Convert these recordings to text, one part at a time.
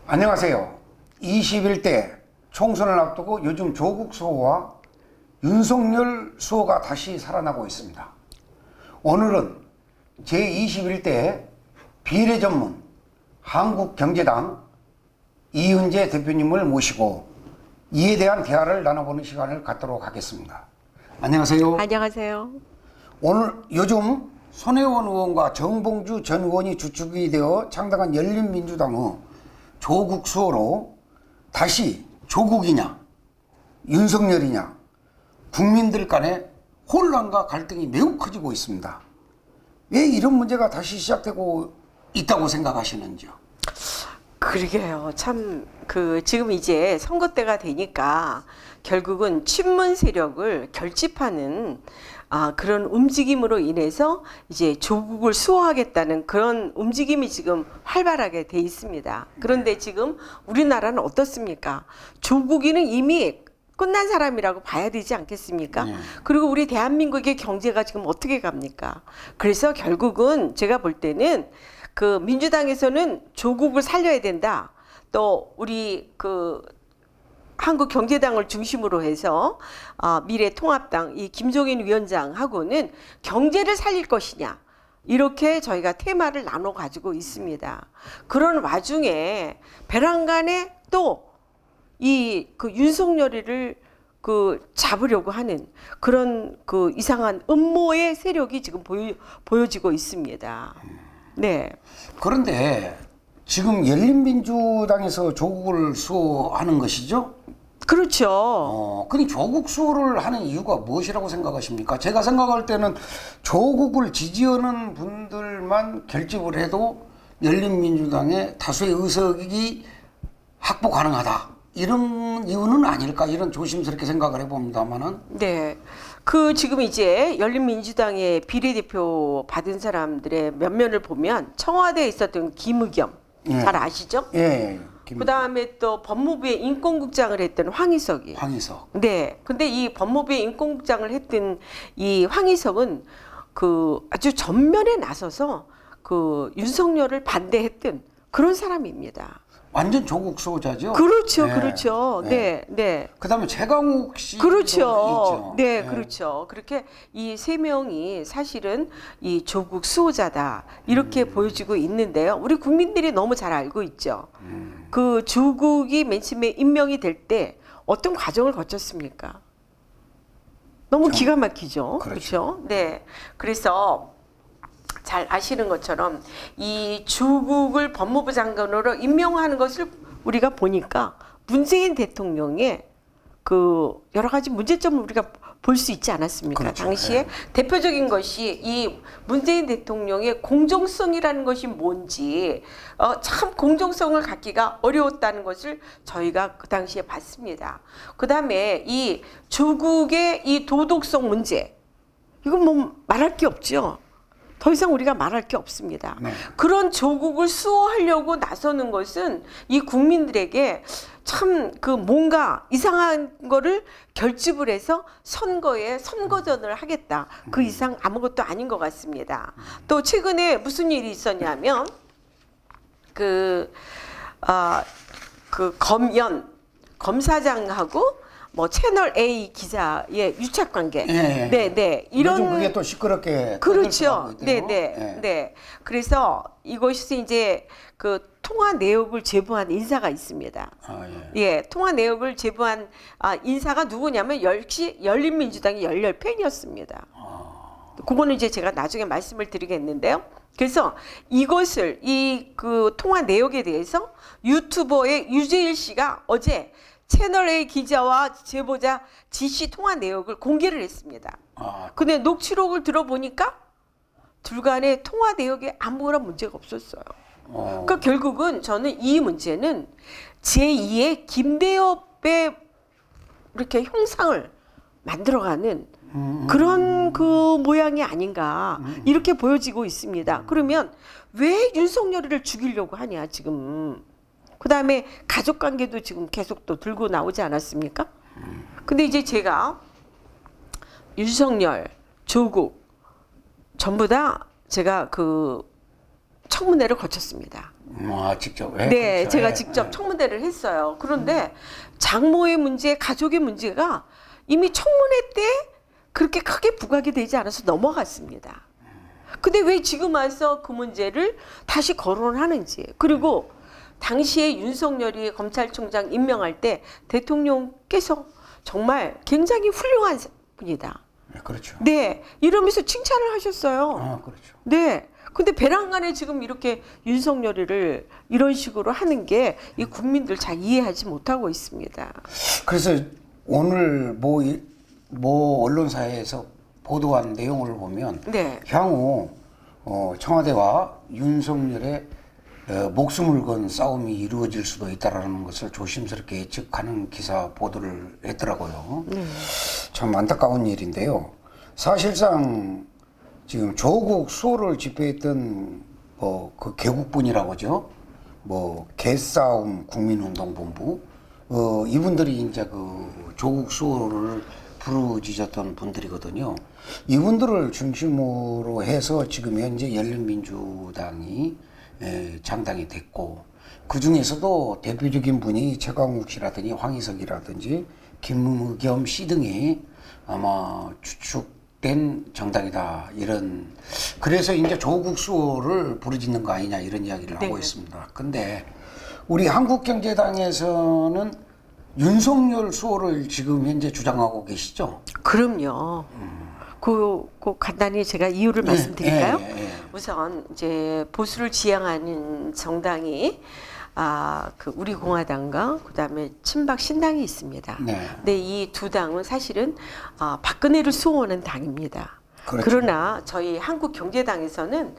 안녕하세요. 21대 총선을 앞두고 요즘 조국 수호와 윤석열 수호가 다시 살아나고 있습니다. 오늘은 제21대 비례 전문 한국경제당 이은재 대표님을 모시고 이에 대한 대화를 나눠보는 시간을 갖도록 하겠습니다. 안녕하세요. 안녕하세요. 오늘 요즘 손혜원 의원과 정봉주 전 의원이 주축이 되어 창당한 열린민주당의 조국 수호로 다시 조국이냐 윤석열이냐 국민들 간의 혼란과 갈등이 매우 커지고 있습니다. 왜 이런 문제가 다시 시작되고 있다고 생각하시는지요? 그러게요. 참 지금 이제 선거 때가 되니까 결국은 친문 세력을 결집하는 그런 움직임으로 인해서 이제 조국을 수호하겠다는 그런 움직임이 지금 활발하게 돼 있습니다. 그런데 지금 우리나라는 어떻습니까? 조국이는 이미 끝난 사람이라고 봐야 되지 않겠습니까? 그리고 우리 대한민국의 경제가 지금 어떻게 갑니까? 그래서 결국은 제가 볼 때는 민주당에서는 조국을 살려야 된다. 또 우리 한국경제당을 중심으로 해서 미래통합당 이 김종인 위원장하고는 경제를 살릴 것이냐 이렇게 저희가 테마를 나눠 가지고 있습니다. 그런 와중에 베란간에 또 이 윤석열이를 잡으려고 하는 그런 이상한 음모의 세력이 지금 보여지고 있습니다. 네. 그런데 지금 열린민주당에서 조국을 수호하는 것이죠? 그렇죠. 그럼 조국 수호를 하는 이유가 무엇이라고 생각하십니까? 제가 생각할 때는 조국을 지지하는 분들만 결집을 해도 열린민주당의 다수의 의석이 확보 가능하다. 이런 이유는 아닐까? 이런 조심스럽게 생각을 해봅니다만은. 네. 지금 이제 열린민주당의 비례대표 받은 사람들의 면면을 보면 청와대에 있었던 김의겸 잘 아시죠? 예. 그 다음에 또 법무부의 인권국장을 했던 황희석이. 황희석. 네. 근데 이 법무부의 인권국장을 했던 이 황희석은 아주 전면에 나서서 윤석열을 반대했던 그런 사람입니다. 완전 조국 수호자죠? 그렇죠, 네. 그렇죠. 네, 네. 그 다음에 최강욱 씨. 그렇죠. 있죠. 네, 그렇죠. 그렇게 이 세 명이 사실은 이 조국 수호자다. 이렇게 보여지고 있는데요. 우리 국민들이 너무 잘 알고 있죠. 조국이 맨 처음에 임명이 될 때 어떤 과정을 거쳤습니까? 너무 기가 막히죠. 그렇죠. 네. 그래서 잘 아시는 것처럼 이 조국을 법무부 장관으로 임명하는 것을 우리가 보니까 문재인 대통령의 여러 가지 문제점을 우리가 볼 수 있지 않았습니까? 그렇죠. 당시에 대표적인 것이 이 문재인 대통령의 공정성이라는 것이 뭔지 참 공정성을 갖기가 어려웠다는 것을 저희가 그 당시에 봤습니다. 그 다음에 이 조국의 이 도덕성 문제 이건 뭐 말할 게 없죠. 더 이상 우리가 말할 게 없습니다. 네. 그런 조국을 수호하려고 나서는 것은 이 국민들에게 참 뭔가 이상한 거를 결집을 해서 선거에 선거전을 하겠다. 그 이상 아무것도 아닌 것 같습니다. 또 최근에 무슨 일이 있었냐면 검사장하고 뭐 채널 A 기자의 유착 관계, 네, 이런 요즘 그게 또 시끄럽게 그렇죠, 네. 그래서 이것이 이제 통화 내역을 제보한 인사가 있습니다. 통화 내역을 제보한 인사가 누구냐면 역시 열린민주당의 열렬팬이었습니다. 그거는 이제 제가 나중에 말씀을 드리겠는데요. 그래서 이것을 통화 내역에 대해서 유튜버의 유재일 씨가 어제 채널A 기자와 제보자 지시 통화 내역을 공개를 했습니다. 근데 녹취록을 들어보니까 둘 간의 통화 내역에 아무런 문제가 없었어요. 그러니까 결국은 저는 이 문제는 제2의 김대엽의 이렇게 형상을 만들어가는 그런 모양이 아닌가 이렇게 보여지고 있습니다. 그러면 왜 윤석열이를 죽이려고 하냐 지금. 그 다음에 가족관계도 지금 계속 또 들고 나오지 않았습니까? 근데 이제 제가 윤석열, 조국 전부 다 제가 청문회를 거쳤습니다. 직접. 네, 그렇죠. 제가 직접 청문회를 했어요. 그런데 장모의 문제, 가족의 문제가 이미 청문회 때 그렇게 크게 부각이 되지 않아서 넘어갔습니다. 근데 왜 지금 와서 그 문제를 다시 거론하는지, 그리고 당시에 윤석열이 검찰총장 임명할 때 대통령께서 정말 굉장히 훌륭한 분이다. 그렇죠. 네, 이러면서 칭찬을 하셨어요. 그렇죠. 네. 근데 배란간에 지금 이렇게 윤석열이를 이런 식으로 하는 게 이 국민들 잘 이해하지 못하고 있습니다. 그래서 오늘 뭐 언론사에서 보도한 내용을 보면 네. 향후 청와대와 윤석열의 목숨을 건 싸움이 이루어질 수도 있다라는 것을 조심스럽게 예측하는 기사 보도를 했더라고요. 참 안타까운 일인데요. 사실상 지금 조국 수호를 집회했던 그 개국분이라고죠. 개싸움 국민운동본부 이분들이 이제 그 조국 수호를 부르짖었던 분들이거든요. 이분들을 중심으로 해서 지금 현재 열린민주당이 장당이 됐고, 그 중에서도 대표적인 분이 최강욱 씨라든지 황희석이라든지 김의겸 씨 등이 아마 추측된 정당이다, 이런. 그래서 이제 조국 수호를 부르짖는 거 아니냐, 이런 이야기를 하고 있습니다. 근데 우리 한국경제당에서는 윤석열 수호를 지금 현재 주장하고 계시죠? 그럼요. 그 간단히 제가 이유를 말씀드릴까요? 예. 우선 이제 보수를 지향하는 정당이 그 우리공화당과 그다음에 친박 신당이 있습니다. 네. 근데 이 두 당은 사실은 박근혜를 수호하는 당입니다. 그렇죠. 그러나 저희 한국경제당에서는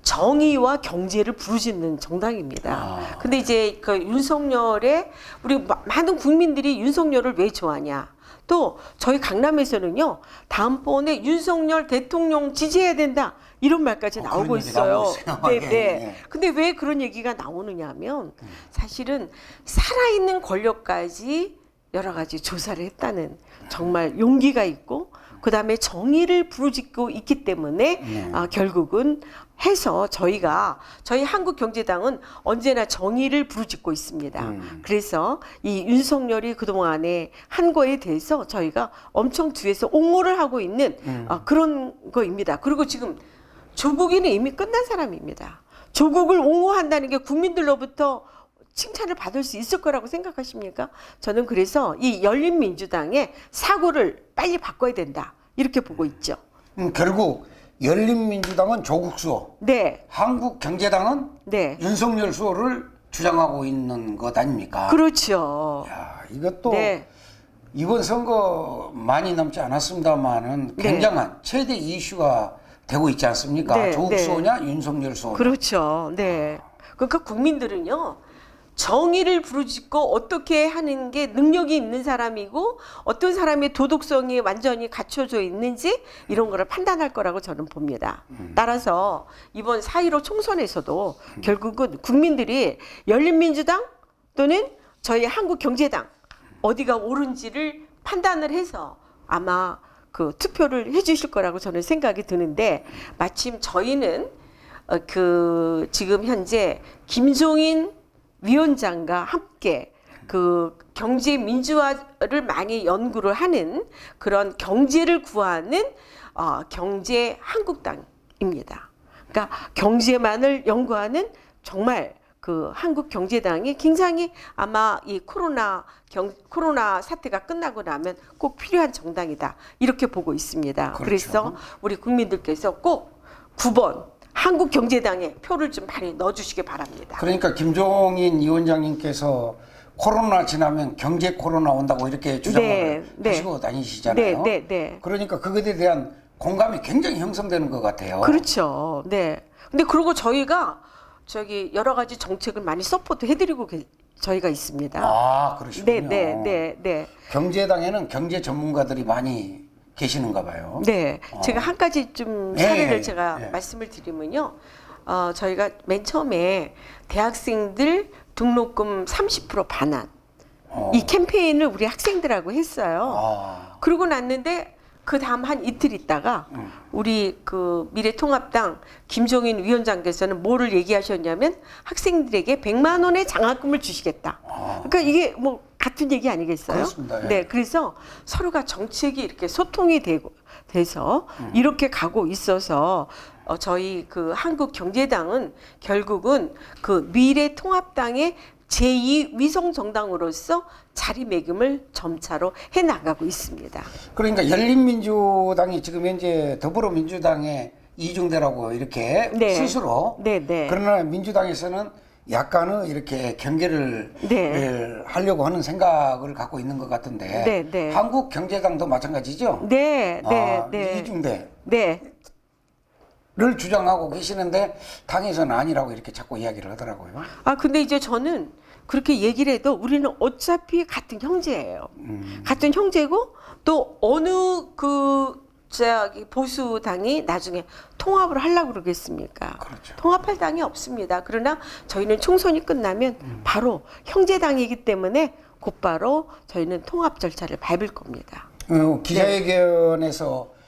정의와 경제를 부르짖는 정당입니다. 근데 이제 그 윤석열의 우리 많은 국민들이 윤석열을 왜 좋아하냐? 또 저희 강남에서는요, 다음번에 윤석열 대통령 지지해야 된다, 이런 말까지 나오고 있어요. 네, 네. 근데 왜 그런 얘기가 나오느냐 하면 사실은 살아있는 권력까지 여러 가지 조사를 했다는 정말 용기가 있고, 그 다음에 정의를 부르짖고 있기 때문에 결국은 해서 저희 한국경제당은 언제나 정의를 부르짖고 있습니다. 그래서 이 윤석열이 그동안에 한 거에 대해서 저희가 엄청 뒤에서 옹호를 하고 있는 그런 거입니다. 그리고 지금 조국이는 이미 끝난 사람입니다. 조국을 옹호한다는 게 국민들로부터 칭찬을 받을 수 있을 거라고 생각하십니까? 저는 그래서 이 열린민주당의 사고를 빨리 바꿔야 된다, 이렇게 보고 있죠. 결국 열린민주당은 조국 수호, 네. 한국경제당은 네. 윤석열 수호를 주장하고 있는 것 아닙니까? 그렇죠. 야, 이것도 네. 이번 선거 많이 남지 않았습니다만은 네. 굉장한 최대 이슈가 되고 있지 않습니까? 네, 조국 네. 수호냐, 윤석열 수호냐. 그렇죠. 네. 그러니까 국민들은요, 정의를 부르짖고 어떻게 하는 게 능력이 있는 사람이고 어떤 사람의 도덕성이 완전히 갖춰져 있는지 이런 거를 판단할 거라고 저는 봅니다. 따라서 이번 4.15 총선에서도 결국은 국민들이 열린민주당 또는 저희 한국경제당 어디가 옳은지를 판단을 해서 아마 그 투표를 해주실 거라고 저는 생각이 드는데, 마침 저희는 지금 현재 김종인 위원장과 함께 그 경제 민주화를 많이 연구를 하는 그런 경제를 구하는 경제 한국당입니다. 그러니까 경제만을 연구하는 정말 그 한국경제당이 굉장히 아마 이 코로나 사태가 끝나고 나면 꼭 필요한 정당이다, 이렇게 보고 있습니다. 그렇죠. 그래서 우리 국민들께서 꼭 9번 한국경제당에 표를 좀 많이 넣어주시기 바랍니다. 그러니까 김종인 위원장님께서 코로나 지나면 경제 코로나 온다고 이렇게 주장을 하시고 다니시잖아요. 네. 그러니까 그것에 대한 공감이 굉장히 형성되는 것 같아요. 그렇죠. 네. 근데 그리고 저희가 여러 가지 정책을 많이 서포트 해드리고 저희가 있습니다. 그러시군요. 네. 경제당에는 경제 전문가들이 많이 계시는가 봐요. 네. 제가 한 가지 좀 사례를 말씀을 드리면요. 저희가 맨 처음에 대학생들 등록금 30% 반환 이 캠페인을 우리 학생들하고 했어요. 그러고 났는데 그 다음 한 이틀 있다가 우리 그 미래통합당 김종인 위원장께서는 뭐를 얘기하셨냐면 학생들에게 100만 원의 장학금을 주시겠다. 그러니까 이게 뭐 같은 얘기 아니겠어요? 그렇습니다. 예. 네, 그래서 서로가 정책이 이렇게 소통이 돼서 이렇게 가고 있어서 저희 그 한국경제당은 결국은 그 미래통합당의 제2 위성 정당으로서 자리매김을 점차로 해 나가고 있습니다. 그러니까 열린민주당이 지금 현재 더불어민주당의 이중대라고 이렇게 네. 스스로 네, 네. 그러나 민주당에서는 약간은 이렇게 경계를 네. 하려고 하는 생각을 갖고 있는 것 같은데 네, 네. 한국경제당도 마찬가지죠? 네, 네, 네. 이중대. 네. 를 주장하고 계시는데 당에서는 아니라고 이렇게 자꾸 이야기를 하더라고요. 근데 이제 저는 그렇게 얘기를 해도 우리는 어차피 같은 형제예요. 같은 형제고 또 어느 보수당이 나중에 통합을 하려고 그러겠습니까? 그렇죠. 통합할 당이 없습니다. 그러나 저희는 총선이 끝나면 바로 형제당이기 때문에 곧바로 저희는 통합 절차를 밟을 겁니다. 기자회견에서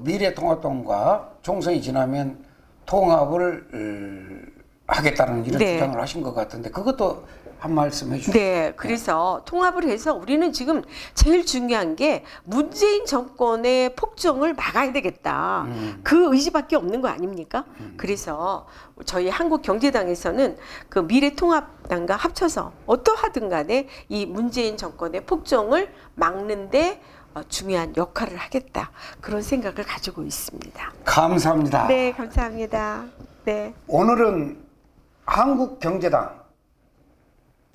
미래통합당과 총선이 지나면 통합을 하겠다는 이런 네. 주장을 하신 것 같은데 그것도 한 말씀 해주시죠. 네, 그래서 통합을 해서 우리는 지금 제일 중요한 게 문재인 정권의 폭정을 막아야 되겠다. 그 의지밖에 없는 거 아닙니까? 그래서 저희 한국경제당에서는 그 미래통합당과 합쳐서 어떠하든 간에 이 문재인 정권의 폭정을 막는데 중요한 역할을 하겠다. 그런 생각을 가지고 있습니다. 감사합니다. 네, 감사합니다. 네. 오늘은 한국경제당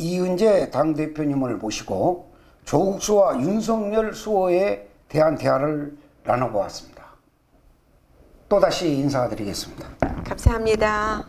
이은재 당대표님을 모시고 조국 수와 윤석열 수호에 대한 대화를 나눠보았습니다. 또다시 인사드리겠습니다. 감사합니다.